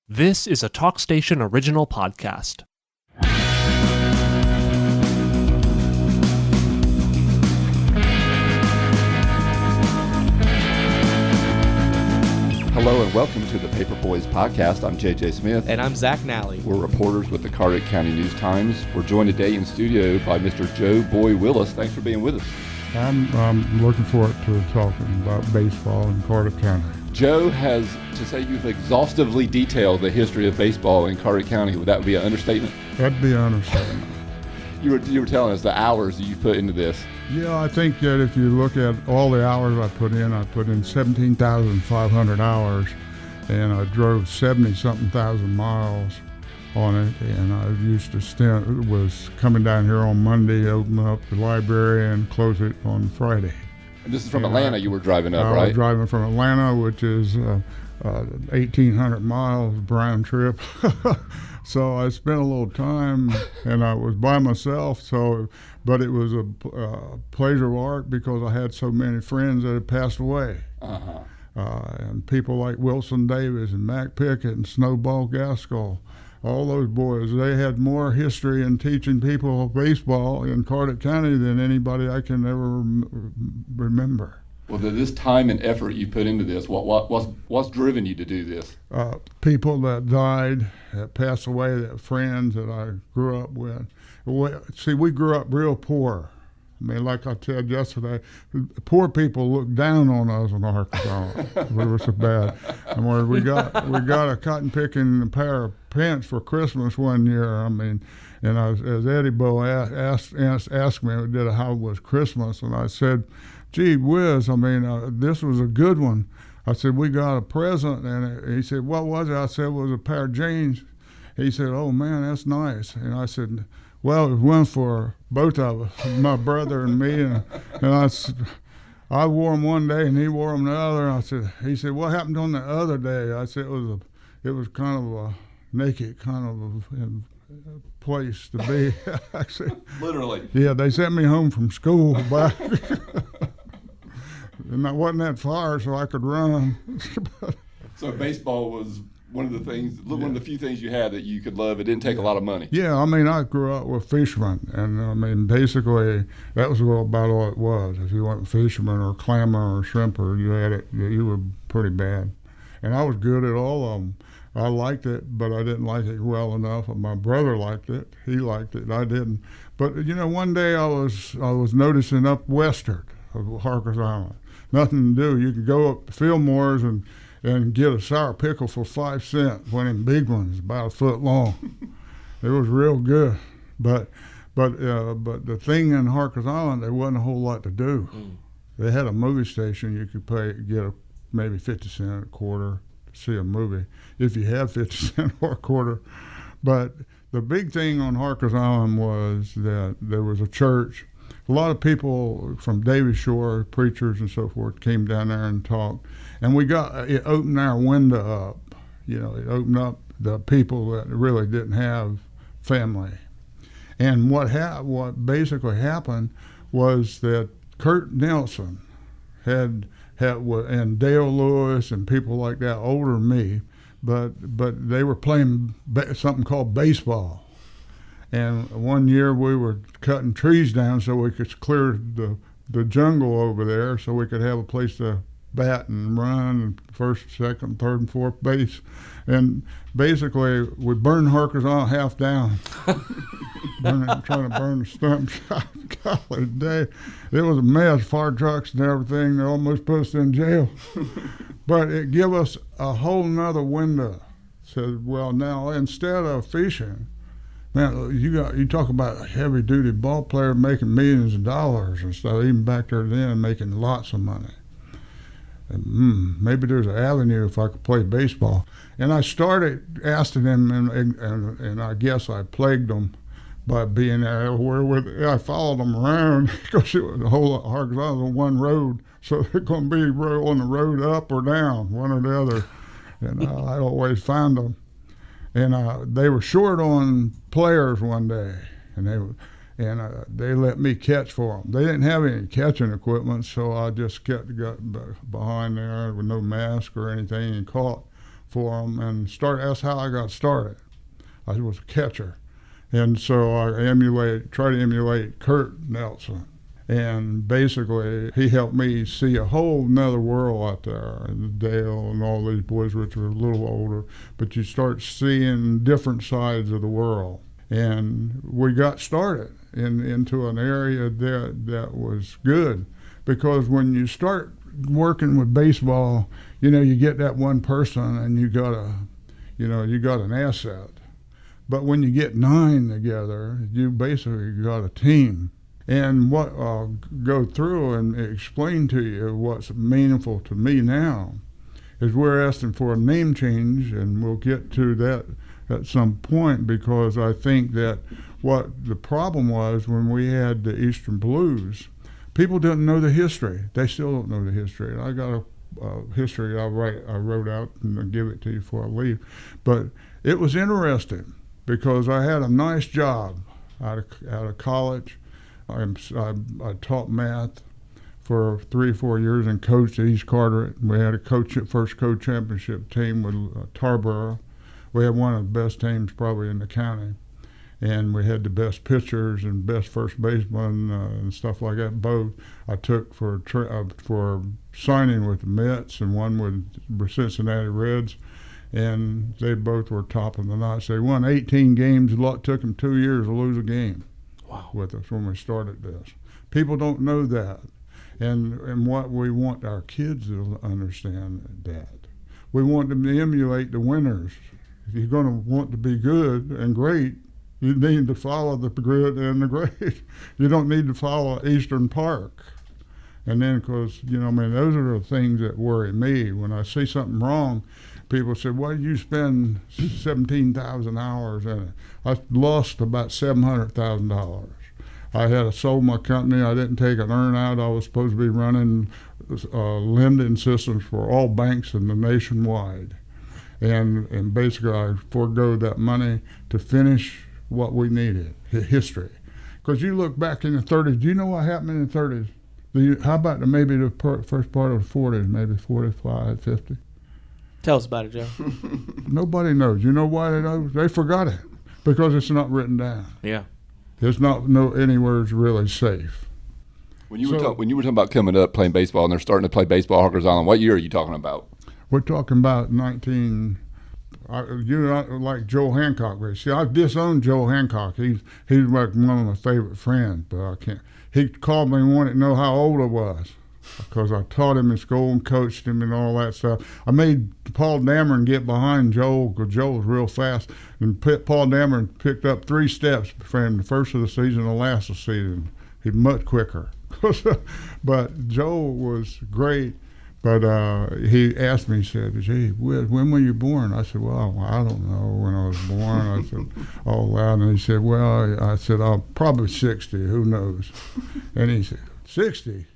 This is a TalkStation original podcast. Hello and welcome to the Paper Boys podcast. I'm JJ Smith. And I'm Zack Nally. We're reporters with the Carteret County News-Times. We're joined today in studio by Mr. Joe Boy Willis. Thanks for being with us. I'm looking forward to talking about baseball in Carteret County. Joe has, to say you've exhaustively detailed the history of baseball in Carteret County, would that be an understatement? That'd be an understatement. You were telling us the hours that you put into this. Yeah, I think that if you look at all the hours I put in 17,500 hours, and I drove 70-something thousand miles on it, and I used to was coming down here on Monday, open up the library, and close it on Friday. And this is from Atlanta you were driving up, right? I was driving from Atlanta, which is 1,800 miles, round trip. So I spent a little time, and I was by myself. But it was a pleasure of art because I had so many friends that had passed away, and people like Wilson Davis and Mac Pickett and Snowball Gaskell. All those boys, they had more history in teaching people baseball in Carteret County than anybody I can ever remember. Well, this time and effort you put into this, what's driven you to do this? People that died, that passed away, that friends that I grew up with. See, we grew up real poor. I mean, like I said yesterday, poor people looked down on us in Arkansas. We were so bad. And we got a cotton picking pair of pants for Christmas one year. I mean, and as Eddie Bo asked me, how was Christmas? And I said, gee whiz, I mean, this was a good one. I said, we got a present. And he said, what was it? I said, it was a pair of jeans. He said, oh, man, that's nice. And I said, well, it was one for both of us, my brother and me. And I wore them one day, and he wore them the other. He said, what happened on the other day? I said, it was kind of a naked kind of a place to be, actually. Literally. Yeah, they sent me home from school back. And I wasn't that far, so I could run. So baseball was one of the few things you had that you could love. It didn't take a lot of money. Yeah, I mean, I grew up with fishermen, and I mean, basically, that was about all it was. If you weren't fisherman or clammer or shrimper, you were pretty bad. And I was good at all of them. I liked it, but I didn't like it well enough. My brother liked it. He liked it. I didn't. But, one day I was noticing up westward of Harker's Island. Nothing to do. You could go up to Fillmore's and get a sour pickle for 5 cents, one of them big ones, about a foot long. It was real good. But the thing in Harker's Island, there wasn't a whole lot to do. They had a movie station. You could get maybe 50 cents a quarter to see a movie, if you had 50 cents or a quarter. But the big thing on Harker's Island was that there was a church. A lot of people from Davis Shore, preachers and so forth, came down there and talked. And it opened our window up. It opened up the people that really didn't have family. And what basically happened was that Kurt Nelson and Dale Lewis and people like that, older than me, but they were playing something called baseball. And one year we were cutting trees down so we could clear the jungle over there so we could have a place to bat and run first, second, third, and fourth base. And basically we burned Harker's Island half down, trying to burn the stumps. Golly day, it was a mess, fire trucks and everything. They almost put us in jail. But it gave us a whole nother window. Said, well, now instead of fishing, man, you talk about a heavy-duty ball player making millions of dollars and stuff, even back there then making lots of money. And, maybe there's an avenue if I could play baseball. And I started asking them, and I guess I plagued them by being there. I followed them around because the whole Harker's Island was on one road, so they're going to be on the road up or down, one or the other. And I'd always find them. And they were short on players one day, and they let me catch for them. They didn't have any catching equipment, so I just got behind there with no mask or anything and caught for them and start. That's how I got started. I was a catcher, and so I try to emulate Kurt Nelson. And basically, he helped me see a whole nother world out there, and Dale and all these boys, which were a little older. But you start seeing different sides of the world. And we got started into an area that was good, because when you start working with baseball, you get that one person and you got an asset. But when you get 9 together, you basically got a team. And what I'll go through and explain to you what's meaningful to me now is we're asking for a name change, and we'll get to that at some point, because I think that what the problem was when we had the Eastern Blues, people didn't know the history. They still don't know the history. And I got a history I wrote out, and I'll give it to you before I leave. But it was interesting because I had a nice job out of college. I taught math for 3 or 4 years and coached at East Carteret. We had a first co-championship team with Tarboro. We had one of the best teams probably in the county, and we had the best pitchers and best first baseman and stuff like that. Both I took for signing with the Mets and one with Cincinnati Reds, and they both were top of the notch. They won 18 games. It took them 2 years to lose a game. Wow. With us when we started this. People don't know that. And what we want our kids to understand that. We want them to emulate the winners. If you're going to want to be good and great, you need to follow the good and the great. You don't need to follow Eastern Park. And then, because, those are the things that worry me. When I see something wrong, people say, why did you spend 17,000 hours in it? I lost about $700,000. I had sold my company. I didn't take an earn out. I was supposed to be running lending systems for all banks in the nationwide. And basically I forego that money to finish what we needed, history. Because you look back in the 30s, do you know what happened in the 30s? How about maybe the first part of the 40s, maybe 45, 50? Tell us about it, Joe. Nobody knows. You know why they know? They forgot it, because it's not written down. Yeah. It's not anywhere is really safe. When you were talking about coming up playing baseball, and they're starting to play baseball at Harkers Island, what year are you talking about? We're talking about like Joe Hancock. See, I've disowned Joe Hancock. He's like one of my favorite friends, but I can't. He called me and wanted to know how old I was, because I taught him in school and coached him and all that stuff. I made Paul Dameron get behind Joel, because Joel was real fast, and Paul Dameron picked up 3 steps from the first of the season to the last of the season. He's much quicker. But Joel was great. But he asked me, he said, gee, when were you born? I said, well, I don't know when I was born. I said, oh, wow. And he said, well, I said, I'm probably 60, who knows? And he said, 60?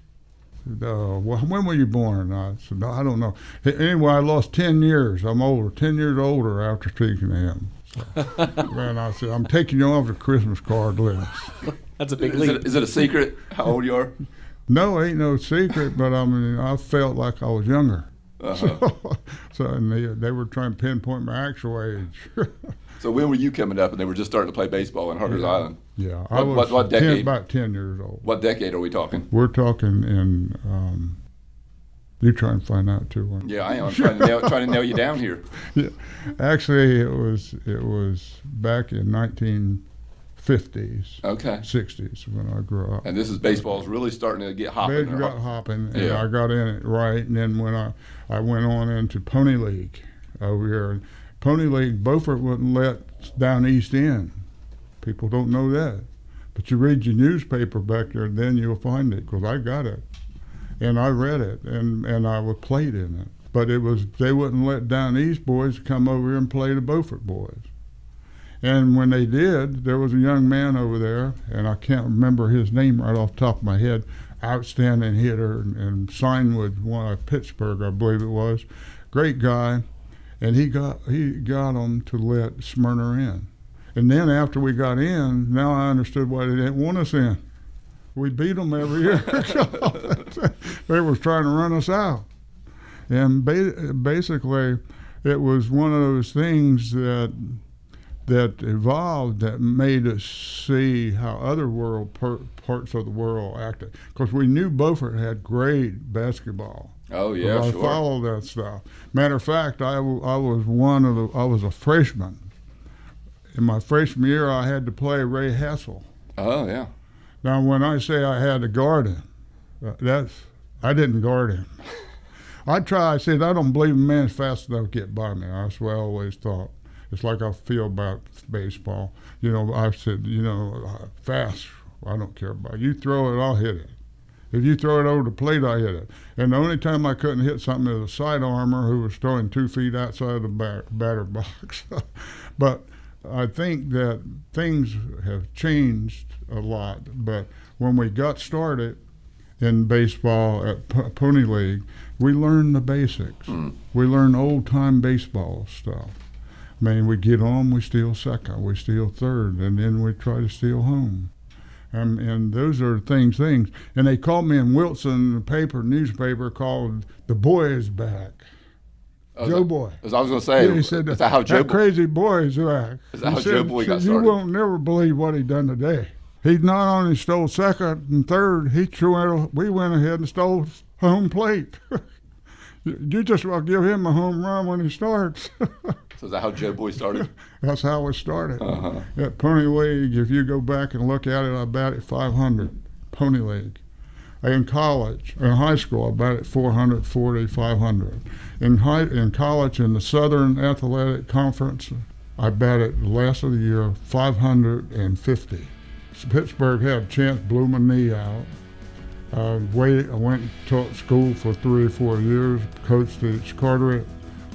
Well, when were you born? I said, no, I don't know. Anyway, I lost 10 years. I'm older, 10 years older after speaking to him. So, and I said, I'm taking you off the Christmas card list. That's a big leap. Is it a secret how old you are? No, ain't no secret, but I felt like I was younger. Uh-huh. And they were trying to pinpoint my actual age. So when were you coming up, and they were just starting to play baseball in Harkers Island? Yeah, I was what decade? About 10 years old. What decade are we talking? We're talking in. You try and find out too. One. Yeah, I am. I'm trying to nail you down here. Yeah, actually, it was back in 1950s. Okay. 60s when I grew up. And this is baseball's really starting to get hopping. They got hopping, and Yeah. I got in it right. And then when I went on into Pony League over here, Pony League, Beaufort wouldn't let down East End. People don't know that. But you read your newspaper back there, then you'll find it, because I got it. And I read it, and I was played in it. But they wouldn't let down East boys come over here and play the Beaufort boys. And when they did, there was a young man over there, and I can't remember his name right off the top of my head, outstanding hitter, and signed with one of Pittsburgh, I believe it was. Great guy. And he got them to let Smyrna in. And then after we got in, now I understood why they didn't want us in. We beat them every year. They were trying to run us out. And basically, it was one of those things that evolved that made us see how other parts of the world acted. Because we knew Beaufort had great basketball. Oh yeah, I sure. followed that stuff. Matter of fact, I was a freshman. In my freshman year, I had to play Ray Hassel. Oh yeah. Now, when I say I had to guard him, I didn't guard him. I said, I don't believe a man's fast enough to get by me. That's what I always thought. It's like I feel about baseball. I said, fast, I don't care about it. You throw it, I'll hit it. If you throw it over the plate, I hit it. And the only time I couldn't hit something is a side armor who was throwing 2 feet outside the batter box. But I think that things have changed a lot. But when we got started in baseball at Pony League, we learned the basics. We learned old-time baseball stuff. I mean, we get on, we steal second, we steal third, and then we try to steal home. And those are things. And they called me in Wilson, the newspaper called The Boy Is Back. Joe Boy. As I was going to say, he said, is that how Joe that crazy boy is back. Is that how Joe Boy got started? You won't never believe what he done today. He not only stole second and third, we went ahead and stole home plate. You just will give him a home run when he starts. So is that how Joe Boy started? That's how it started. Uh-huh. At Pony League, if you go back and look at it, I batted 500, Pony League. In high school, I batted 440, 500. In college, in the Southern Athletic Conference, I batted last of the year 550. Pittsburgh had a chance, blew my knee out. I went to school for 3 or 4 years, coached at Carteret,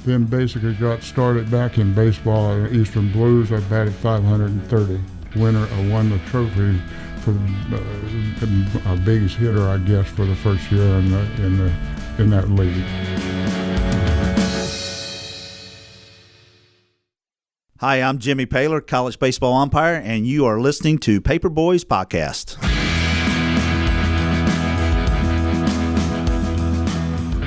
then basically got started back in baseball at Eastern Blues. I batted 530. I won the trophy for the biggest hitter, I guess, for the first year in that league. Hi, I'm Jimmy Paler, college baseball umpire, and you are listening to Paper Boys Podcast.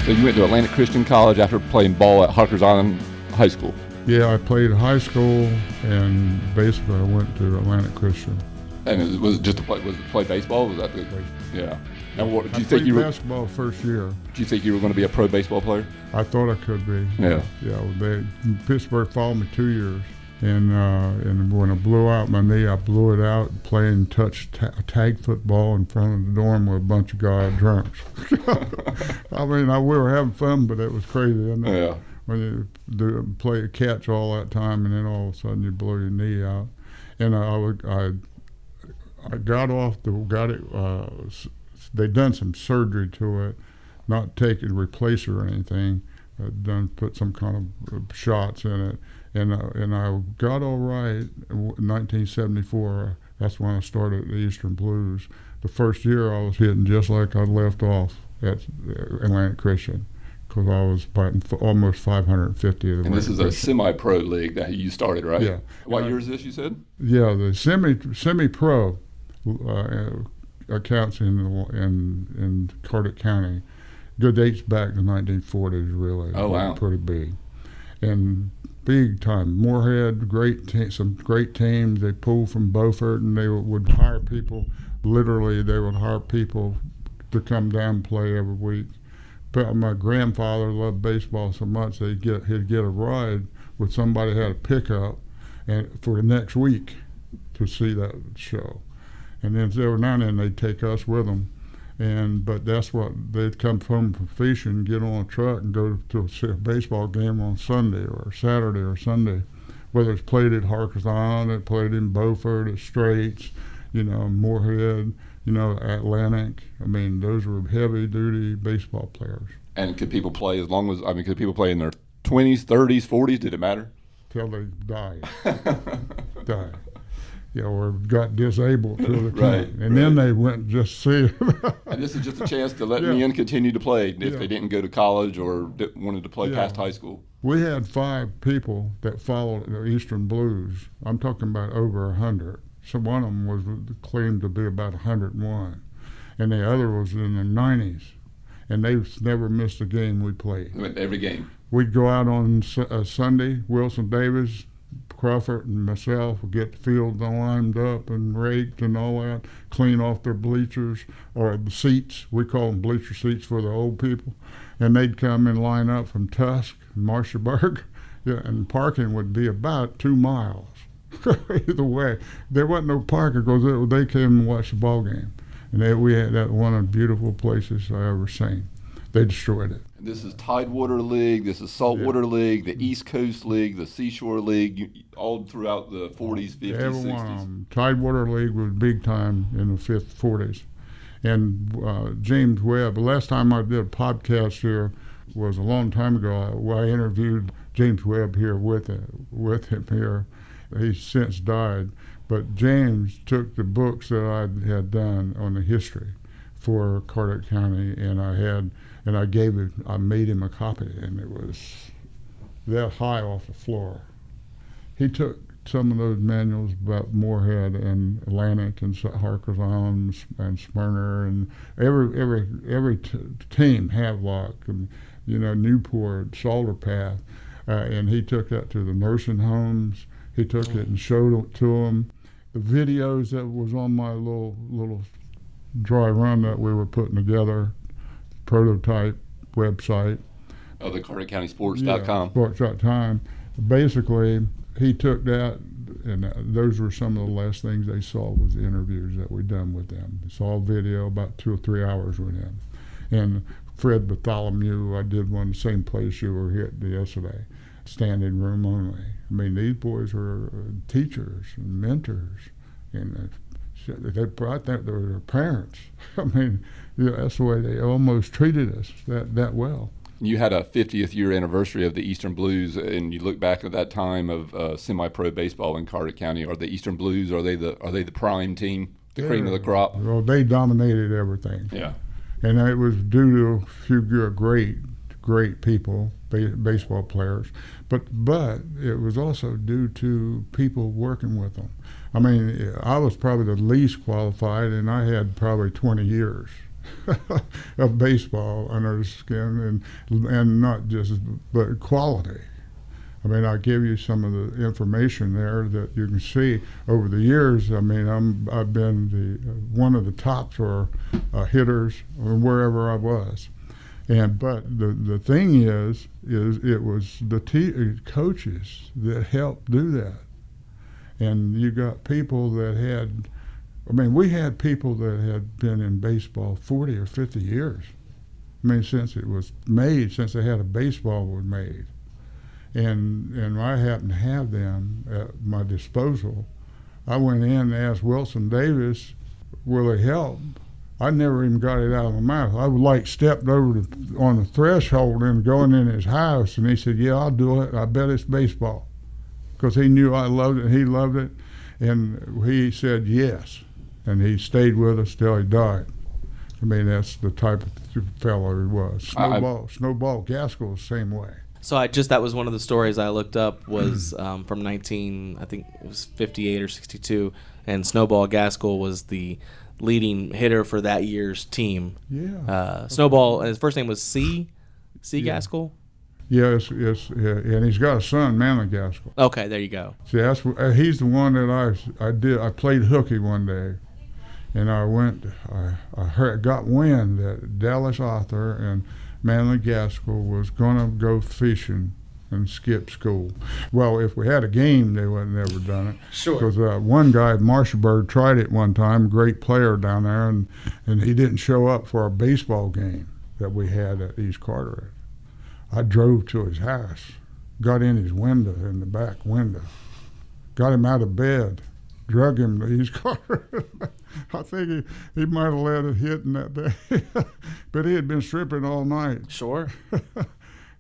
So you went to Atlantic Christian College after playing ball at Harkers Island High School? Yeah, I played high school, and basically I went to Atlantic Christian. And was it just to play baseball? Was that yeah? And what do you think basketball first year? Do you think you were going to be a pro baseball player? I thought I could be. Yeah. Yeah. Pittsburgh followed me 2 years, and when I blew out my knee, I blew it out playing tag football in front of the dorm with a bunch of guy drunks. I mean, we were having fun, but it was crazy, isn't it? Yeah. When you play a catch all that time, and then all of a sudden you blow your knee out, and I got it. They done some surgery to it, not take it, replace it or anything. Put some kind of shots in it, and I got all right. In 1974, that's when I started the Eastern Blues. The first year I was hitting just like I left off at Atlantic Christian, because I was batting almost 550 of the. And this is a semi-pro league that you started, right? Yeah. What year is this, you said? Yeah, the semi-pro accounts in Carteret County. It dates back to 1940s, really. Oh, wow. Pretty big. And big time. Moorhead, some great teams. They pulled from Beaufort, and they would hire people. Literally, they would hire people to come down and play every week. But my grandfather loved baseball so much he'd get a ride with somebody who had a pickup for the next week to see that show. And then every now and then they'd take us with them. But that's what they'd come home from fishing, get on a truck and go to a baseball game on Sunday or Saturday or Sunday. Whether it's played at Harkers Island, it played in Beaufort, at Straits, Moorhead, Atlantic. I mean, those were heavy-duty baseball players. And could people play could people play in their 20s, 30s, 40s? Did it matter? Till they died. Or got disabled till the time. And then they went just see it. And this is just a chance to let me in continue to play if they didn't go to college or wanted to play past high school. We had 5 people that followed the Eastern Blues. I'm talking about over 100. So one of them was claimed to be about 101. And the other was in the 90s. And they never missed a game we played. Every game? We'd go out on Sunday, Wilson Davis, Crawford, and myself would get the field lined up and raked and all that, clean off their bleachers or the seats. We call them bleacher seats for the old people. And they'd come and line up from Tusk and Marshallburg, and parking would be about 2 miles. Either way, there wasn't no parking because they came and watched the ball game. And we had that one of the beautiful places I ever seen. They destroyed it. And this is Tidewater League, this is Saltwater League, the East Coast League, the Seashore League, all throughout the 40s, 50s, Every 60s. one of them. Tidewater League was big time in the 40s. And James Webb, the last time I did a podcast here was a long time ago. I interviewed James Webb here with him here. He's since died. But James took the books that I had done on the history for Carteret County, and I made him a copy, and it was that high off the floor. He took some of those manuals about Moorhead and Atlantic and Harker's Island and Smyrna and every team, Havelock and Newport, Salter Path, and he took that to the nursing homes. He took it and showed it to them. The videos that was on my little dry run that we were putting together, prototype website. Oh, the CarteretCountySports.com. Yeah, sports.com. Basically, he took that, and those were some of the last things they saw was the interviews that we done with them. It's all video, about 2 or 3 hours with him. And Fred Bartholomew, I did one the same place you were here yesterday, standing room only. I mean, these boys were teachers and mentors, and they brought that to their parents. I mean, that's the way they almost treated us that well. You had a 50th year anniversary of the Eastern Blues, and you look back at that time of semi-pro baseball in Carteret County. Are the Eastern Blues, are they the prime team, the cream of the crop? Well, they dominated everything. Yeah. And it was due to a few great people, baseball players, but it was also due to people working with them. I mean, I was probably the least qualified, and I had probably 20 years of baseball under the skin, and not just, but quality. I mean, I'll give you some of the information there that you can see over the years. I mean, I've been one of the top for hitters wherever I was. But the thing is it was the coaches that helped do that. And you got people that had, we had people that had been in baseball 40 or 50 years. I mean, since it was made, since they had a baseball was made. And I happened to have them at my disposal. I went in and asked Wilson Davis, will they help? I never even got it out of my mouth. I stepped over on the threshold and going in his house, and he said, yeah, I'll do it. I bet it's baseball. Because he knew I loved it, and he loved it. And he said yes. And he stayed with us till he died. I mean, that's the type of fellow he was. Snowball Gaskell was the same way. So that was one of the stories I looked up was from I think it was 58 or 62, and Snowball Gaskell was the leading hitter for that year's team. Yeah. Snowball, his first name was C. Gaskell? Yes, and he's got a son, Manly Gaskell. Okay, there you go. See, he's the one that I played hooky one day, and I got wind that Dallas Arthur and Manly Gaskell was going to go fishing and skip school. Well, if we had a game, they wouldn't have never done it. Sure. Because one guy, Marshallburg, tried it one time, great player down there, and he didn't show up for a baseball game that we had at East Carteret. I drove to his house, got in his window, in the back window, got him out of bed, drug him to East Carteret. I think he might have let it hit in that day. But he had been stripping all night. Sure.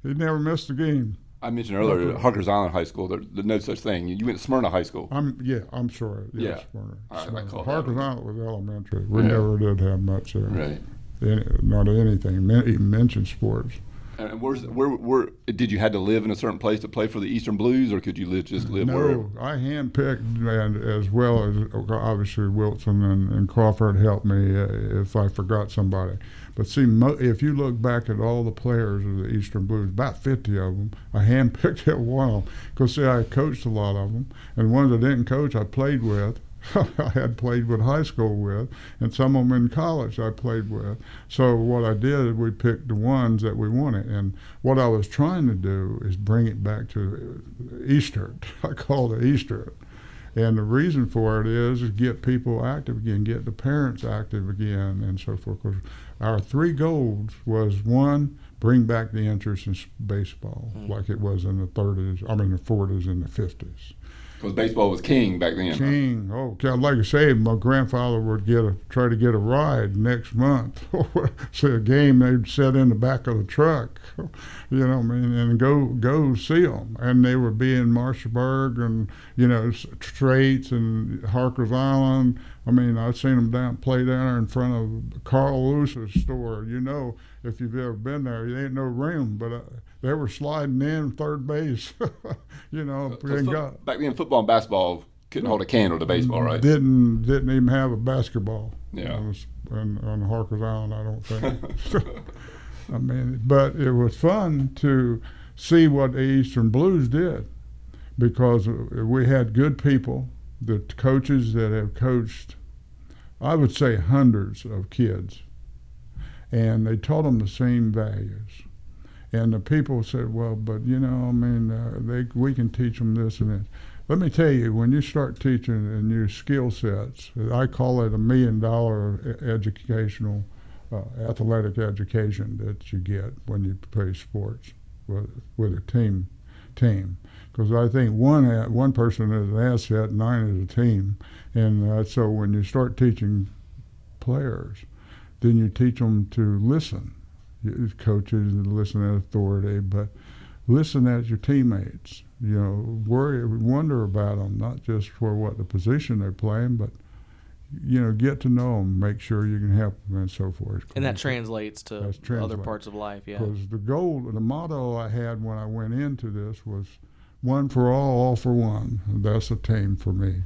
He never missed a game. I mentioned earlier, Harker's Island High School, there's no such thing. You went to Smyrna High School. I'm sorry. Yeah. Smyrna. I call Harker's that. Island was elementary. We never did have much there. Right. Not anything, even mention sports. And where did you had to live in a certain place to play for the Eastern Blues, or could you just live wherever? No, I handpicked, and as well as obviously Wilson and Crawford helped me if I forgot somebody. But see, if you look back at all the players of the Eastern Blues, about 50 of them, I handpicked at one of them. Because see, I coached a lot of them, and ones I didn't coach, I played with. I had played with high school with, and some of them in college I played with. So what I did, we picked the ones that we wanted. And what I was trying to do is bring it back to Eastern. I call it Eastern. And the reason for it is get people active again, get the parents active again, and so forth. 'Cause our 3 goals was, 1, bring back the interest in baseball like it was in the 40s and the 50s. Because baseball was king back then. King. Oh, like I say, my grandfather would try to get a ride next month. See a game, they'd sit in the back of the truck, you know, and go see them. And they would be in Marshallburg and, you know, Straits and Harker's Island. I mean, I've seen them play down there in front of Carl Lewis's store. You know, if you've ever been there, there ain't no room, but they were sliding in third base, you know. Back then, football and basketball couldn't hold a candle to baseball, right? Didn't even have a basketball. Yeah. On Harker's Island, I don't think. I mean, but it was fun to see what the Eastern Blues did, because we had good people, the coaches that have coached, I would say, hundreds of kids, and they taught them the same values. And the people said, well, but, you know, I mean, we can teach them this and that. Let me tell you, when you start teaching and your skill sets, I call it $1 million educational, athletic education that you get when you play sports with a team. Because I think one person is an asset, 9 is a team. And so when you start teaching players, then you teach them to listen. Coaches listen at authority, but listen at your teammates. You know, wonder about them, not just for what the position they're playing, but, you know, get to know them, make sure you can help them, and so forth. And that translates to other parts of life, yeah. Because the motto I had when I went into this was, one for all for one. That's a team for me.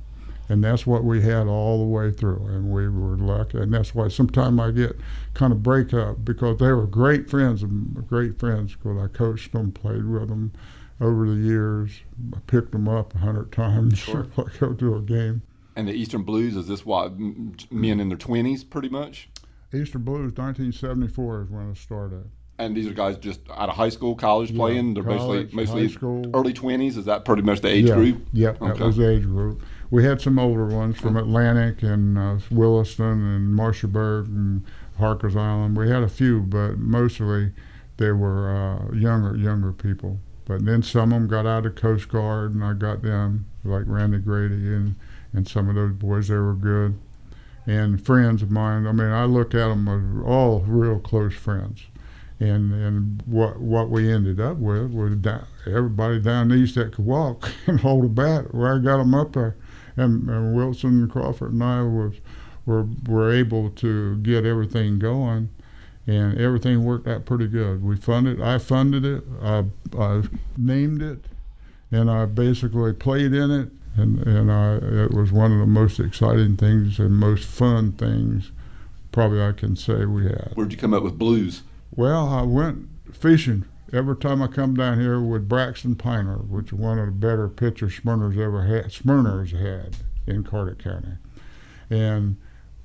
And that's what we had all the way through, and we were lucky. And that's why sometimes I get kind of break up, because they were great friends, because I coached them, played with them over the years. I picked them up 100 times. Sure. I go to a game. And the Eastern Blues, is this what, men in their 20s pretty much? Eastern Blues, 1974 is when it started. And these are guys just out of high school, college playing? They're college, mostly high school. Early 20s? Is that pretty much the age group? Yep, that was the age group. We had some older ones from Atlantic and Williston and Marshallburg and Harker's Island. We had a few, but mostly they were younger people. But then some of them got out of Coast Guard, and I got them, like Randy Grady and some of those boys. They were good. And friends of mine, I mean, I look at them as all real close friends. And what we ended up with was everybody down east that could walk and hold a bat. Where I got them up there, and Wilson and Crawford and I were able to get everything going, and everything worked out pretty good. I funded it, I named it, and I basically played in it, and it was one of the most exciting things and most fun things probably I can say we had. Where'd you come up with Blues? Well, I went fishing every time I come down here with Braxton Piner, which is one of the better pitchers Smyrna's had in Carteret County. And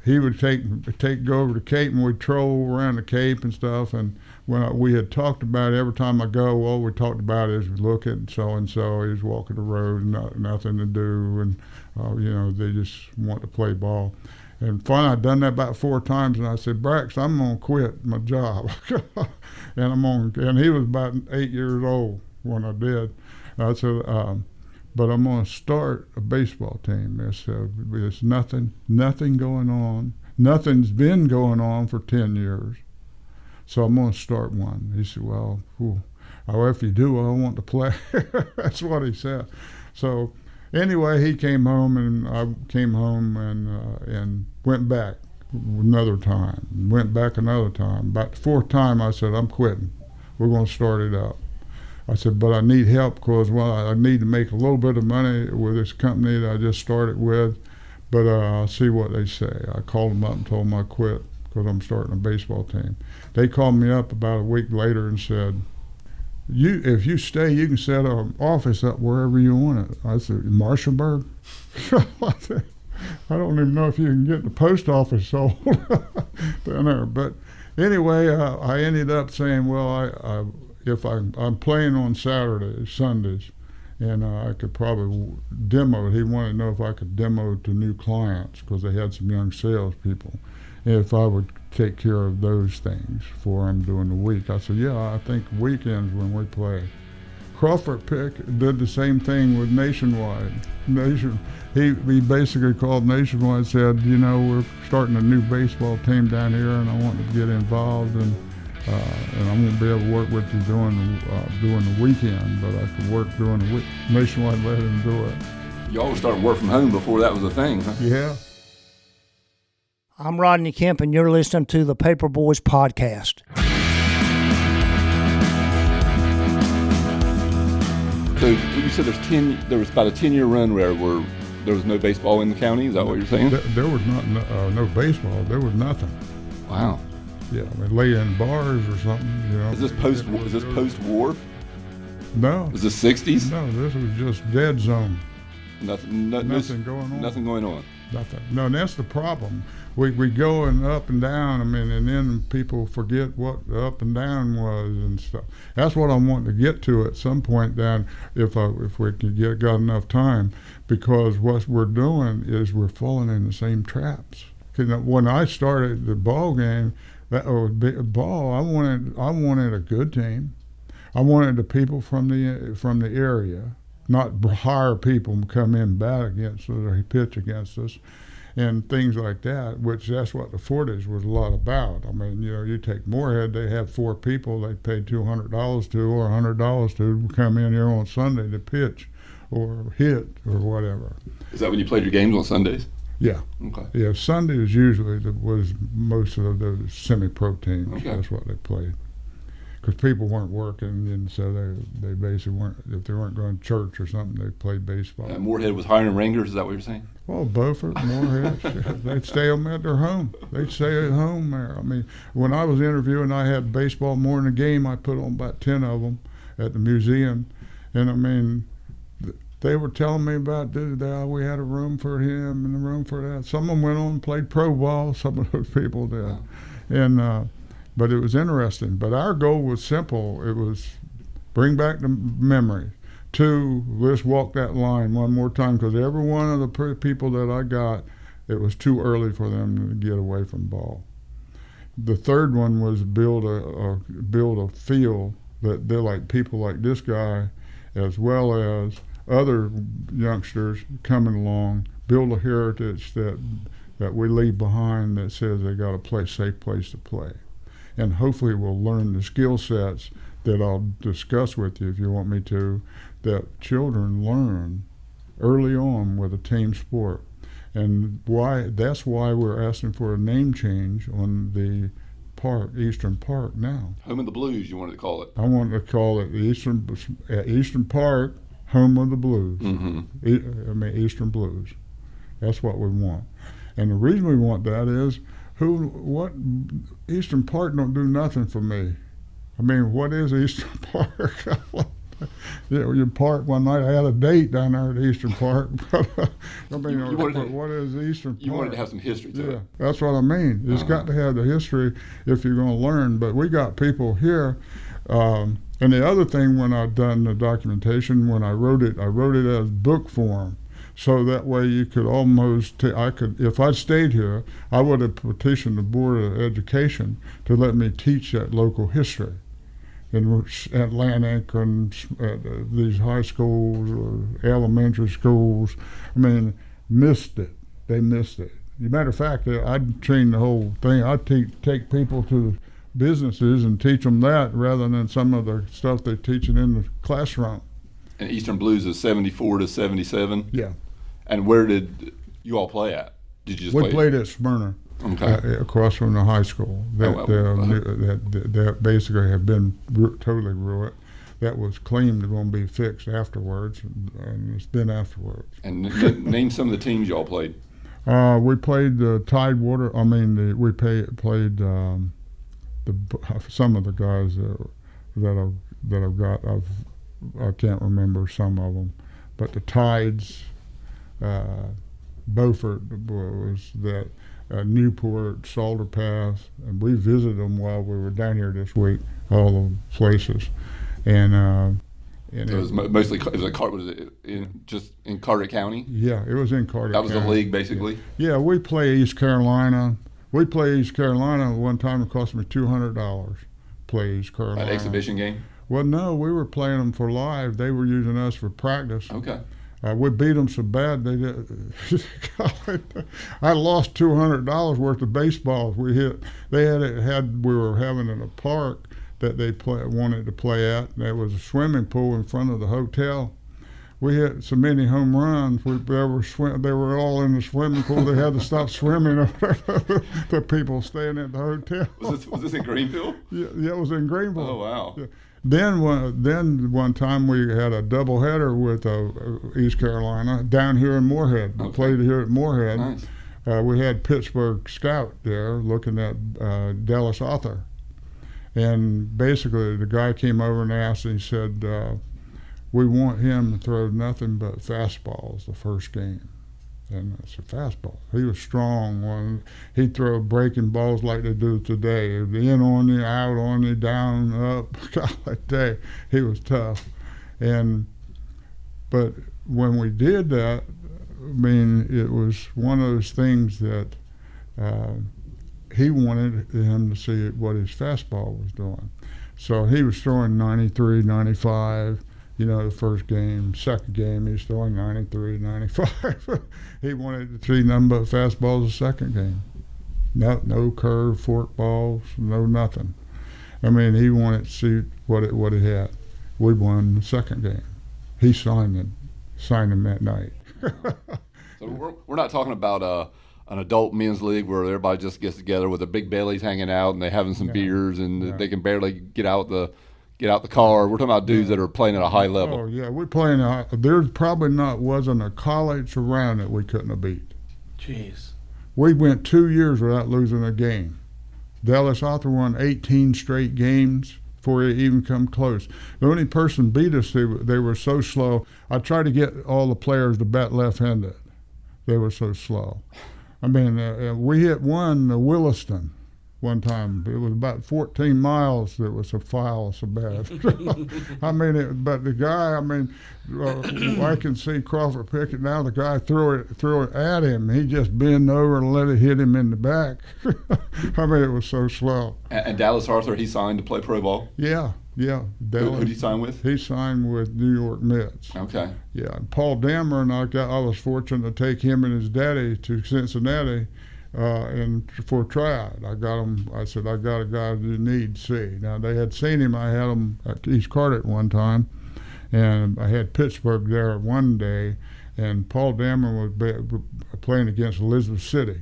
he would go over to Cape, and we'd troll around the Cape and stuff. And when we had talked about it, every time I go, all we talked about is look at so-and-so, he's walking the road, nothing to do, and you know, they just want to play ball. And finally, I'd done that about 4 times, and I said, Brax, I'm going to quit my job. And he was about 8 years old when I did. I said, but I'm going to start a baseball team. There's nothing going on. Nothing's been going on for 10 years. So I'm going to start one. He said, well, if you do, I want to play. That's what he said. So anyway, he came home, and I came home and went back another time. Went back another time. About the 4th time, I said, I'm quitting. we're going to start it up. I said, but I need help because, well, I need to make a little bit of money with this company that I just started with, but I'll see what they say. I called them up and told them I quit because I'm starting a baseball team. They called me up about a week later and said, if you stay, you can set an office up wherever you want it. I said, Marshallburg? I don't even know if you can get the post office sold down there. But anyway, I ended up saying, well, if I'm playing on Saturdays, Sundays, and I could probably demo it. He wanted to know if I could demo to new clients because they had some young salespeople. If I would take care of those things for him during the week. I said, yeah, I think weekends when we play. Crawford Pick did the same thing with Nationwide. He basically called Nationwide and said, we're starting a new baseball team down here and I want to get involved and I won't be able to work with you during the weekend, but I could work during the week. Nationwide let him do it. You all started work from home before that was a thing, huh? Yeah. I'm Rodney Kemp, and you're listening to the Paper Boys Podcast. So you said there was about a 10-year run where there was no baseball in the county. Is that what you're saying? There was no baseball. There was nothing. Wow. Yeah, we lay in bars or something. Is this post-war? No. Is this 60s? No, this was just dead zone. Nothing going on. Nothing going on. Nothing. No, and that's the problem. We go up and down, and then people forget what the up and down was and stuff. That's what I want to get to at some point down, if we could got enough time, because what we're doing is we're falling in the same traps. When I started the ball game, I wanted a good team. I wanted the people from the area, not hire people to come in bat against us or pitch against us. And things like that, which that's what the 40s was a lot about. I mean, you take Moorhead, they have 4 people they paid $200 to or $100 to come in here on Sunday to pitch or hit or whatever. Is that when you played your games on Sundays? Yeah. Okay. Yeah, Sundays usually was most of the semi-pro teams. Okay. That's what they played. Because people weren't working, and so they basically weren't, if they weren't going to church or something, they played baseball. Moorhead was hiring Rangers, is that what you're saying? Well, Beaufort, Moorhead, they'd stay them at their home. They'd stay at home there. I mean, when I was interviewing, I had baseball more than a game. I put on about 10 of them at the museum. And, I mean, they were telling me about, we had a room for him and a room for that. Some of them went on and played pro ball. Some of those people did. Wow. And but it was interesting. But our goal was simple. It was bring back the memory. 2, let's walk that line one more time, because every one of the people that I got, it was too early for them to get away from ball. The third one was build a field that they're like people like this guy, as well as other youngsters coming along, build a heritage that we leave behind that says they got a safe place to play. And hopefully we'll learn the skill sets that I'll discuss with you if you want me to, that children learn early on with a team sport. And that's why we're asking for a name change on the park, Eastern Park now. Home of the Blues, you wanted to call it. I wanted to call it Eastern Park, Home of the Blues. Mm-hmm. Eastern Blues. That's what we want. And the reason we want that is, Eastern Park don't do nothing for me. I mean, what is Eastern Park? You park one night. I had a date down there at Eastern Park. What is Eastern Park? You wanted to have some history to it. Yeah, that's what I mean. It's got to have the history if you're going to learn. But we got people here. And the other thing, when I've done the documentation, when I wrote it as book form. So that way you could almost, if I stayed here, I would have petitioned the Board of Education to let me teach that local history in Atlantic and these high schools or elementary schools. I mean, missed it. They missed it. As a matter of fact, I'd train the whole thing. I'd take people to businesses and teach them that rather than some of the stuff they're teaching in the classroom. And Eastern Blues is 74 to 77? Yeah. And where did you all play at? Did you just We played at Smyrna. across from the high school that basically have been totally ruined. That was claimed to going to be fixed afterwards, and it's been afterwards. And name some of the teams y'all played. We played the Tidewater. We played some of the guys that I've got. I can't remember some of them, but the Tides, Beaufort was that, Newport, Salter Pass, and we visited them while we were down here this week. All the places, and it was mostly just in Carteret County. Yeah, it was in Carteret. That was County. the league, basically. Yeah, we play East Carolina. We played East Carolina one time. It cost me $200. Play East Carolina. An exhibition game. Well, no, we were playing them for live. They were using us for practice. Okay. We beat them so bad they did. I lost $200 worth of baseballs. We hit. They we were having in a park that they wanted to play at. There was a swimming pool in front of the hotel. We hit so many home runs. They were all in the swimming pool. They had to stop swimming. The people staying at the hotel. Was this in Greenville? Yeah, it was in Greenville. Oh wow. Yeah. Then one time we had a doubleheader with East Carolina down here in Moorhead. We played here at Moorhead. Nice. We had Pittsburgh Scout there looking at Dallas Arthur. And basically the guy came over and asked, and he said, we want him to throw nothing but fastballs the first game. And I said, fastball. He was strong. He'd throw breaking balls like they do today. In on you, out on you, down, up, like that. He was tough. But when we did that, it was one of those things that he wanted him to see what his fastball was doing. So he was throwing 93, 95. The first game, second game, he's throwing 93, 95. He wanted to see nothing but fastballs the second game. No curve, fork balls, no nothing. He wanted to see what it had. We won the second game. He signed him that night. So we're not talking about an adult men's league where everybody just gets together with their big bellies hanging out and they're having some beers and they can barely get out the car. We're talking about dudes that are playing at a high level. Oh yeah, we're playing. There's probably wasn't a college around that we couldn't have beat. Jeez. We went 2 years without losing a game. Dallas Arthur won 18 straight games before it even come close. The only person beat us, they were so slow. I tried to get all the players to bat left-handed. They were so slow. We hit Williston one time. It was about 14 miles. It was a foul so bad. But the guy, I can see Crawford Pickett now. The guy threw it at him. He just bent over and let it hit him in the back. It was so slow. And Dallas Arthur, he signed to play pro ball? Yeah. Who did he sign with? He signed with New York Mets. Okay. Yeah. And Paul Dammer, and I was fortunate to take him and his daddy to Cincinnati. And for a tryout, I said, I got a guy you need to see. Now, they had seen him. I had him at East Carteret one time, and I had Pittsburgh there one day, and Paul Dammer was playing against Elizabeth City.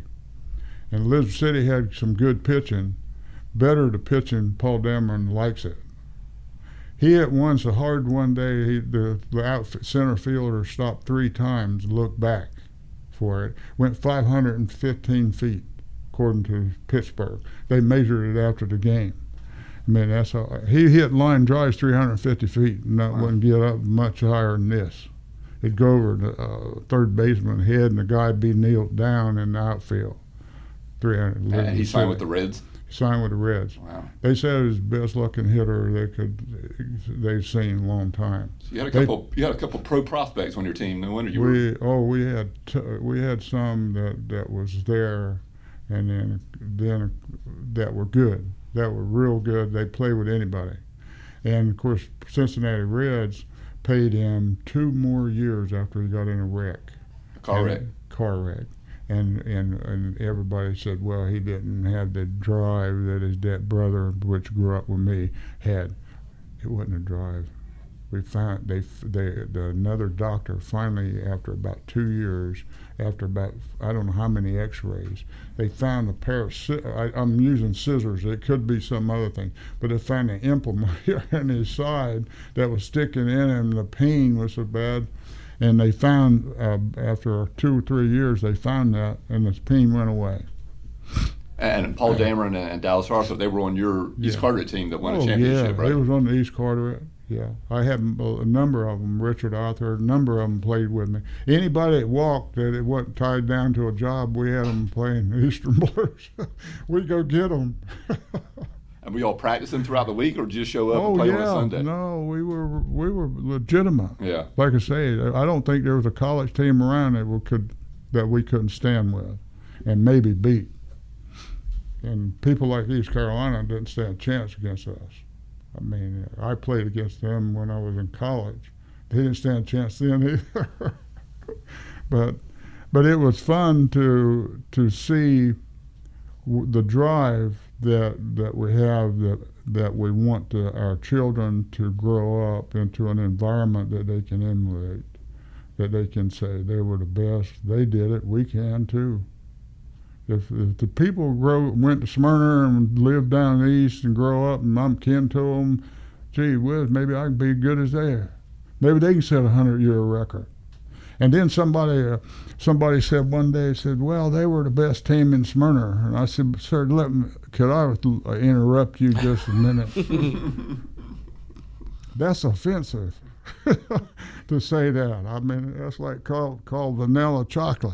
And Elizabeth City had some good pitching, better to pitching Paul Dammer likes it. He hit one so hard one day, the center fielder stopped 3 times and looked back for it, went 515 feet, according to Pittsburgh. They measured it after the game. That's how he hit line drives 350 feet, and that wouldn't get up much higher than this. It'd go over the third baseman's head, and the guy'd be kneeled down in the outfield. 300. And he signed with the Reds? Signed with the Reds. Wow. They said it was the best looking hitter they've seen in a long time. So you had a couple pro prospects on your team. No wonder you were. We had some that was there, and then that were good. That were real good. They play with anybody, and of course Cincinnati Reds paid him 2 more years after he got in a wreck. Car wreck. And everybody said, well, he didn't have the drive that his brother, which grew up with me, had. It wasn't a drive. we found another doctor finally, after about 2 years, after about I don't know how many X-rays, they found a pair of I'm using scissors. It could be some other thing, but they found an implement here in his side that was sticking in him. The pain was so bad, and they found after 2 or 3 years they found that, and the pain went away. And Paul Dameron and Dallas Arthur, they were on your East Carteret team that won a championship, right? They was on the East Carteret. Yeah, I had a number of them. Richard Arthur, a number of them played with me. Anybody that walked that it wasn't tied down to a job, we had them playing Eastern Blues. We'd go get them. And we all practicing throughout the week, or just show up and play on a Sunday? No, we were legitimate. Yeah. Like I say, I don't think there was a college team around that we couldn't stand with, and maybe beat. And people like East Carolina didn't stand a chance against us. I mean, I played against them when I was in college. They didn't stand a chance then either. but it was fun to see the drive that we have, that we want our children to grow up into an environment that they can emulate, that they can say they were the best, they did it, we can too. If the people went to Smyrna and lived down east and grow up, and I'm kin to them, gee whiz, maybe I can be good as they are. Maybe they can set a 100-year record. And then somebody said one day, well, they were the best team in Smyrna. And I said, sir, could I interrupt you just a minute? That's offensive to say that. I mean, that's like called vanilla chocolate.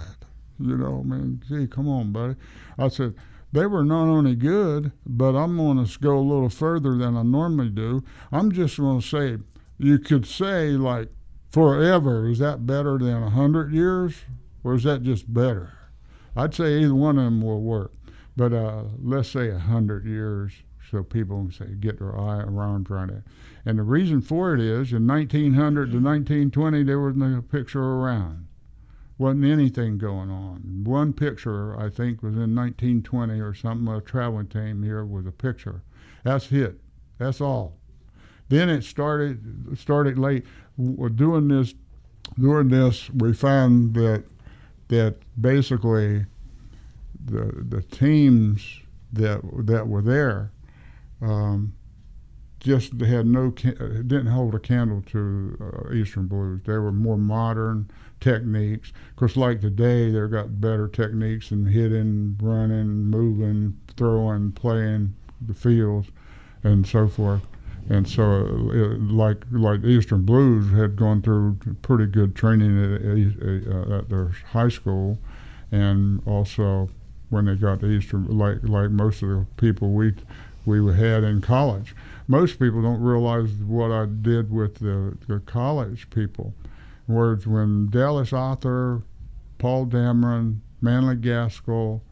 You know, I mean, gee, come on, buddy. I said, they were not only good, but I'm going to go a little further than I normally do. I'm just going to say, you could say, like, forever, is that better than 100 years, or is that just better? I'd say either one of them will work. But let's say 100 years, so people can say, get their eye around trying to. And the reason for it is, in 1900 to 1920, there wasn't a picture around. Wasn't anything going on. One picture, I think, was in 1920 or something. A traveling team here with a picture. That's it. That's all. Then it started late. Doing this, we found that basically the teams that were there just didn't hold a candle to Eastern Blues. They were more modern techniques. Of course, like today, they've got better techniques in hitting, running, moving, throwing, playing the fields, and so forth. And so, like Eastern Blues had gone through pretty good training at their high school, and also when they got to Eastern, like most of the people we had in college. Most people don't realize what I did with the college people. Whereas when Dallas Arthur, Paul Dameron, Manley Gaskell,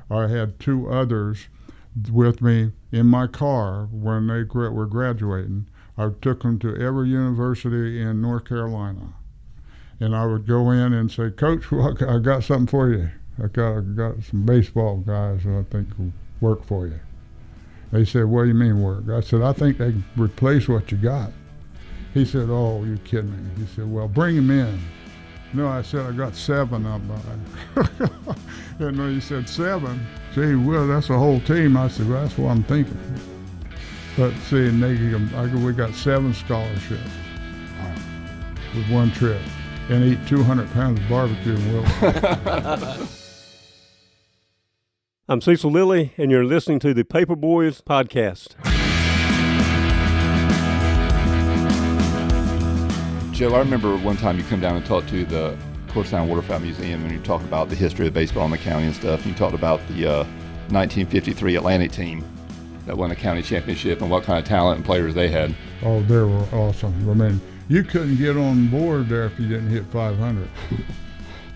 I had 2 others with me in my car when they were graduating. I took them to every university in North Carolina. And I would go in and say, Coach, I got something for you. I got some baseball guys that I think will work for you. They said, what do you mean work? I said, I think they can replace what you got. He said, oh, you're kidding me. He said, well, bring him in. No, I said, I got 7 of them. And he said, 7? Gee, well, that's a whole team. I said, well, that's what I'm thinking. But see, we got 7 scholarships with 1 trip, and eat 200 pounds of barbecue in Willis. I'm Cecil Lilly, and you're listening to the Paper Boys podcast. Joe, I remember one time you come down and talked to the Courtside Waterfowl Museum, and you talked about the history of baseball in the county and stuff. And you talked about the 1953 Atlantic team that won the county championship and what kind of talent and players they had. Oh, they were awesome. I mean, you couldn't get on board there if you didn't hit 500.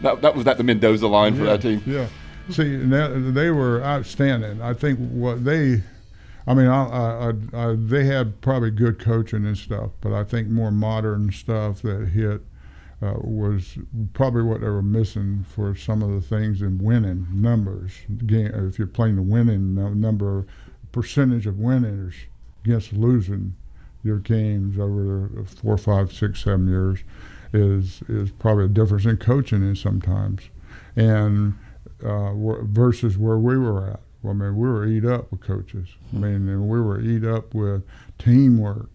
That was the Mendoza line for that team? Yeah. See, they were outstanding. I think they had probably good coaching and stuff, but I think more modern stuff that hit was probably what they were missing for some of the things in winning numbers. If you're playing the winning number, percentage of winners against losing, your teams over the 4, 5, 6, 7 years is probably a difference in coaching is sometimes, and versus where we were at. Well, I mean, we were eat up with coaches. I mean, and we were eat up with teamwork.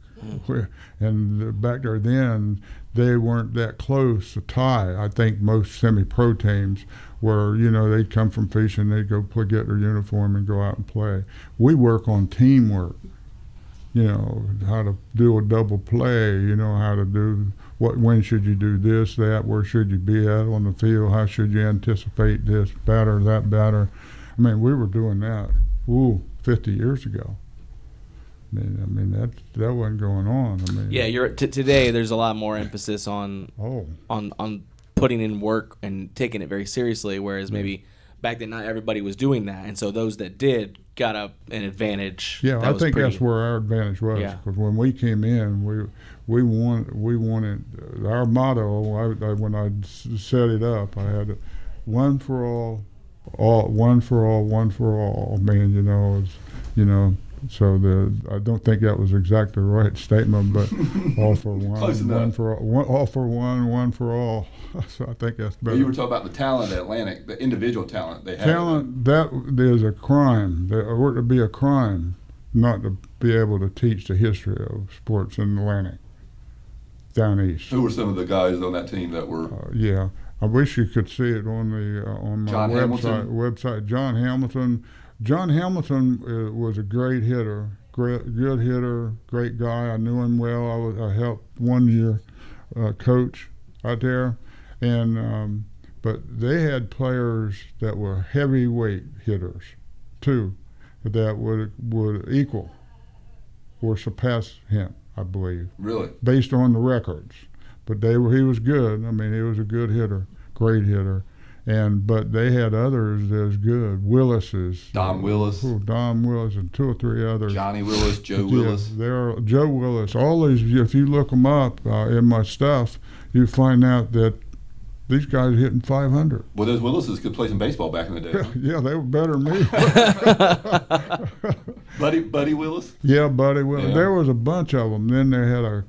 And back there then, they weren't that close to tie. I think most semi-pro teams were, they'd come from fishing, they'd go get their uniform and go out and play. We work on teamwork, how to do a double play, how to do when should you do this, that, where should you be at on the field, how should you anticipate this batter, that batter. I mean, we were doing that 50 years ago. I mean that wasn't going on. I mean, yeah, today. There's a lot more emphasis on putting in work and taking it very seriously. Whereas maybe back then, not everybody was doing that, and so those that did got an advantage. Yeah, I think that's where our advantage was. Because when we came in, we wanted our motto. When I set it up, I had one for all, one for all, one for all. I mean, So I don't think that was exactly the right statement, but all for one, one for all, all for one for all. So I think that's better. Well, you were talking about the talent at Atlantic, the individual talent they had. Talent, that is a crime. It would be a crime not to be able to teach the history of sports in Atlantic, down east. Who were some of the guys on that team that were? Yeah, I wish you could see it on my website. John Hamilton. John Hamilton was a great hitter, good hitter, great guy. I knew him well. I helped 1 year coach out there, and but they had players that were heavyweight hitters too, that would equal or surpass him, I believe. Really? Based on the records, but he was good. I mean, he was a good hitter, great hitter. But they had others as good. Willis's. Don Willis. Don Willis and 2 or 3 others. Johnny Willis, Joe Willis. Joe Willis. All these, if you look them up in my stuff, you find out that these guys are hitting 500. Well, those Willises could play some baseball back in the day. Huh? Yeah, they were better than me. Buddy Willis? Yeah, Buddy Willis. Yeah. There was a bunch of them. Then they had a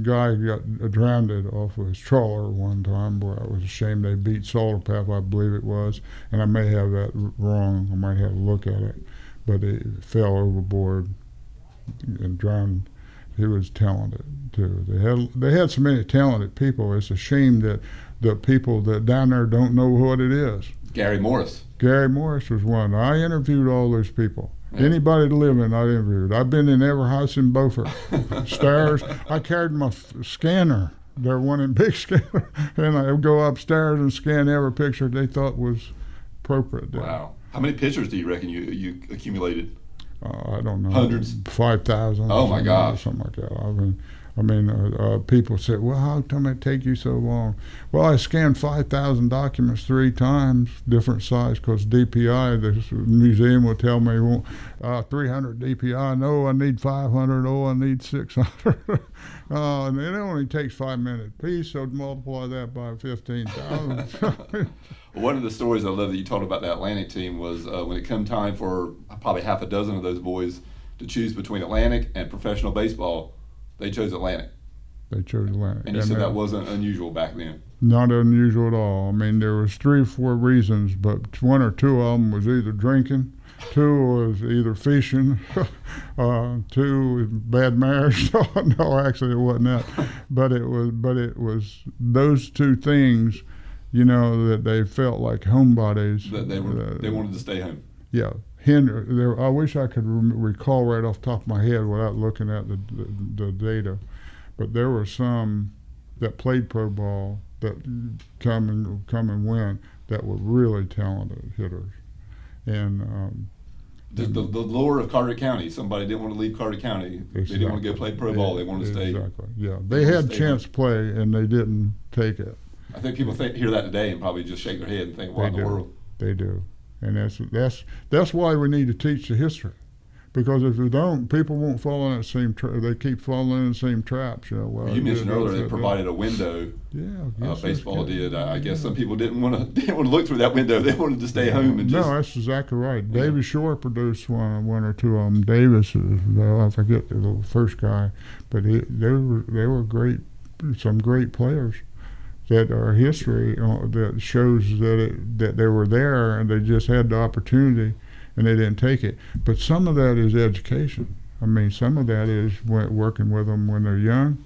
guy got drowned off of his trawler one time. Boy, I was ashamed. They beat Salterpath, I believe it was, and I may have that wrong. I might have to look at it, but he fell overboard and drowned. He was talented too. They had so many talented people. It's a shame that the people that down there don't know what it is. Gary Morris. Gary Morris was one. I interviewed all those people. Yeah. Anybody to live in, I interviewed. I've been in every house in Beaufort. Stairs. I carried my scanner. They're one in big scanner, and I would go upstairs and scan every picture they thought was appropriate. Wow. How many pictures do you reckon you accumulated? I don't know. Hundreds. 5,000. Oh my gosh. Something like that. People said, well, how come it take you so long? Well, I scanned 5,000 documents 3 times, different size, because DPI, the museum will tell me, 300 DPI. No, I need 500. Oh, I need 600. And it only takes 5 minutes piece, so multiply that by 15,000. One of the stories I love that you told about the Atlantic team was when it come time for probably half a dozen of those boys to choose between Atlantic and professional baseball, they chose Atlantic. They chose Atlantic. And you said that wasn't unusual back then. Not unusual at all. I mean, there was 3 or 4 reasons, but 1 or 2 of them was either drinking, 2 was either fishing, 2 was bad marriage. No, actually it wasn't that. But it was those 2 things, that they felt like homebodies. That they wanted to stay home. Yeah. I wish I could recall right off the top of my head without looking at the data, but there were some that played pro ball that come and win that were really talented hitters, and the lure of Carteret County. Somebody didn't want to leave Carteret County. Exactly. They didn't want to go play pro ball. They wanted to stay. Exactly. Yeah, they had a chance to play and they didn't take it. I think people hear that today and probably just shake their head and think, "What in the world?" They do. And that's why we need to teach the history, Because if you don't, people won't fall in that same trap. They keep falling in the same traps. Well, you mentioned earlier they provided a window. Yeah, baseball did. I guess some people didn't want to look through that window. They wanted to stay home and just. No, that's exactly right. Davis Shore produced one or two of them. Davis, I forget the first guy, but they were great, some great players that are history that shows that they were there and they just had the opportunity. And they didn't take it. But some of that is education. I mean, some of that is working with them when they're young,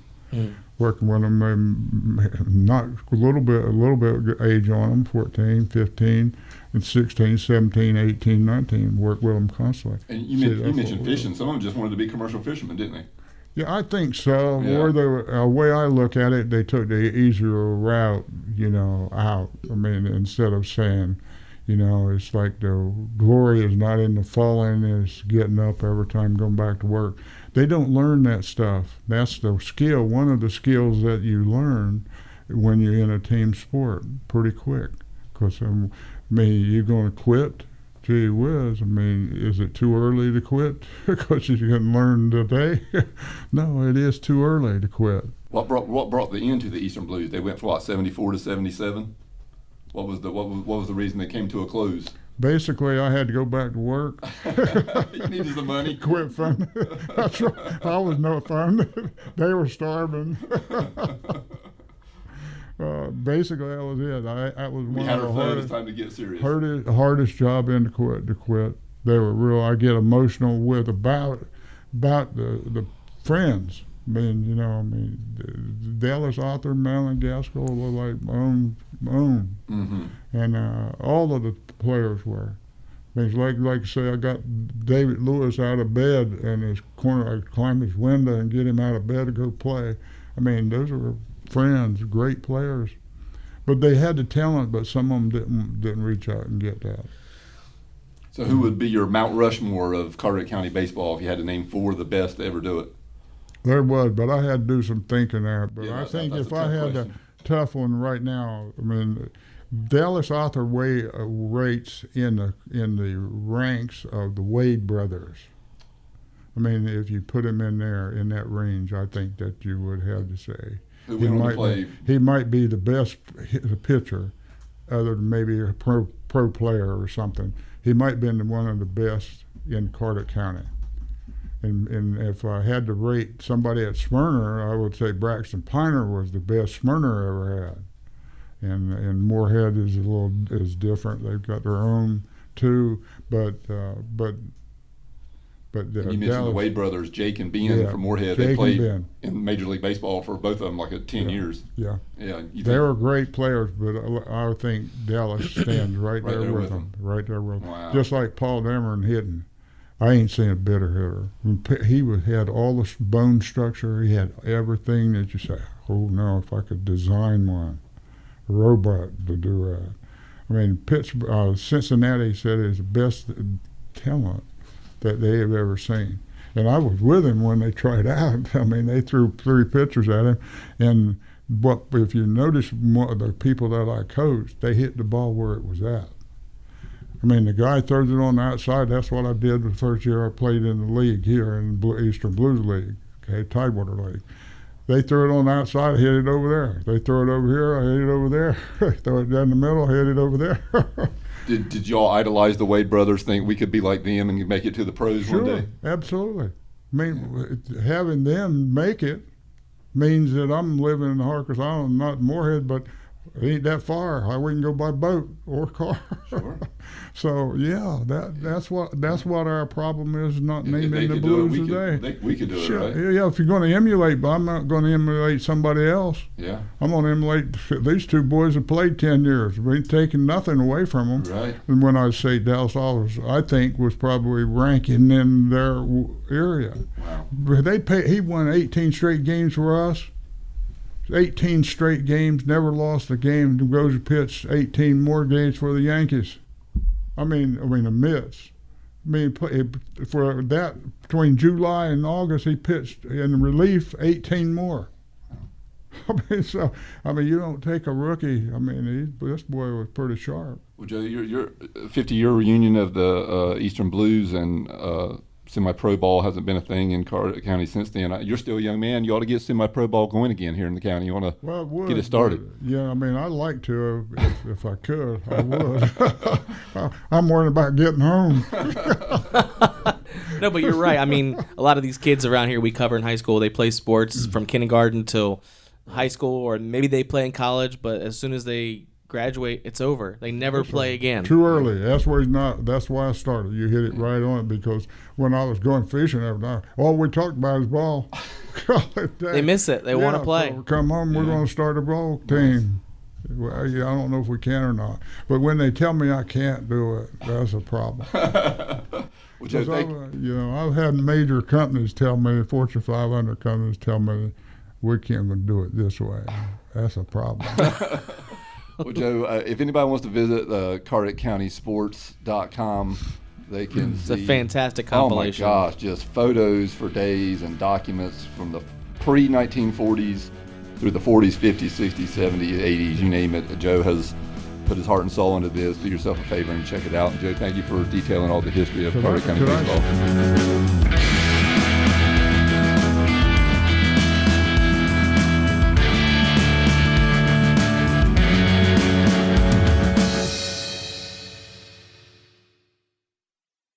working with them, not a little bit age on them, 14, 15, and 16, 17, 18, 19, work with them constantly. And you mentioned fishing. Some of them just wanted to be commercial fishermen, didn't they? Yeah, I think so. Yeah. Or the way I look at it, they took the easier route, out. I mean, instead of saying, it's like the glory is not in the falling, it's getting up every time going back to work. They don't learn that stuff. That's the skill, one of the skills that you learn when you're in a team sport pretty quick. Because, you're going to quit? Gee whiz, is it too early to quit because you can learn today? No, it is too early to quit. What brought the end to the Eastern Blues? They went from 74 to 77. What was the reason they came to a close? Basically, I had to go back to work. You needed the money. Quit fun. That's right. I was no fun. They were starving. Basically, that was it. That was one of the hardest time to get serious. Hardest job to quit. They were real. I get emotional with about the friends. Dallas, Arthur, Madeline, Gaskell were like my own. Mm-hmm. And all of the players were. Like say, I got David Lewis out of bed in his corner. I climbed his window and get him out of bed to go play. Those were friends, great players. But they had the talent, but some of them didn't reach out and get that. So who would be your Mount Rushmore of Carteret County baseball if you had to name 4 of the best to ever do it? There was, but I had to do some thinking there. But yeah, I think if I had a tough one right now, Dallas Arthur rates in the ranks of the Wade brothers. If you put him in there in that range, I think that you would have to say he might be the best pitcher, other than maybe a pro player or something. He might have been one of the best in Carteret County. And if I had to rate somebody at Smyrna, I would say Braxton Piner was the best Smyrna ever had. And Moorhead is different. They've got their own too, but you mentioned Dallas, the Wade brothers, Jake and Ben from Moorhead. They played in Major League Baseball for both of them 10 years. Yeah. Yeah. They were great players, but I think Dallas stands right there with them. Right there with them. Wow. Just like Paul Dameron hitting. I ain't seen a better hitter. He had all the bone structure. He had everything that you say, oh no, if I could design one, a robot to do that. Cincinnati said is the best talent that they have ever seen. And I was with him when they tried out. They threw 3 pitchers at him. And if you notice the people that I coached, they hit the ball where it was at. The guy throws it on the outside. That's what I did the first year I played in the league here in the Eastern Blues League, Tidewater League. They threw it on the outside, I hit it over there. They throw it over here, I hit it over there. They throw it down the middle, I hit it over there. Did y'all idolize the Wade brothers, think we could be like them and make it to the pros one day? Absolutely. Having them make it means that I'm living in Harkers Island, not Moorhead, but it ain't that far. We can go by boat or car. Sure. So that's what our problem is. Not naming the Blues today. We could do it, right? Yeah, if you're going to emulate, but I'm not going to emulate somebody else. Yeah. I'm going to emulate these 2 boys have played 10 years. We ain't taking nothing away from them. Right. And when I say Dallas Alders, I think was probably ranking in their area. Wow. He won 18 straight games for us. 18 straight games, never lost a game. Goes to pitch 18 more games for the Yankees. The Mets. For that, between July and August, he pitched in relief 18 more. You don't take a rookie. This boy was pretty sharp. Well, Joe, your 50-year reunion of the Eastern Blues and semi-pro ball hasn't been a thing in Carteret County since then. You're still a young man. You ought to get semi-pro ball going again here in the county. You want to get it started. Yeah, I mean, I'd like to if I could. I would. I'm worried about getting home. No, but you're right. I mean, a lot of these kids around here we cover in high school, they play sports from kindergarten till high school, or maybe they play in college, but as soon as they graduate, it's over. They never play again. Too early. That's where he's not. That's why I started. You hit it right on it, because when I was going fishing every night, all we talked about is ball. They miss it. They want to play. So come home, we're going to start a ball team. Well, yeah, I don't know if we can or not. But when they tell me I can't do it, that's a problem. I've had major companies tell me, Fortune 500 companies tell me, we can't do it this way. That's a problem. Well, Joe, if anybody wants to visit CarteretCountySports.com, they can see. It's a fantastic compilation. Oh, my gosh, just photos for days and documents from the pre-1940s through the 40s, 50s, 60s, 70s, 80s, you name it. Joe has put his heart and soul into this. Do yourself a favor and check it out. And Joe, thank you for detailing all the history of Carteret County baseball.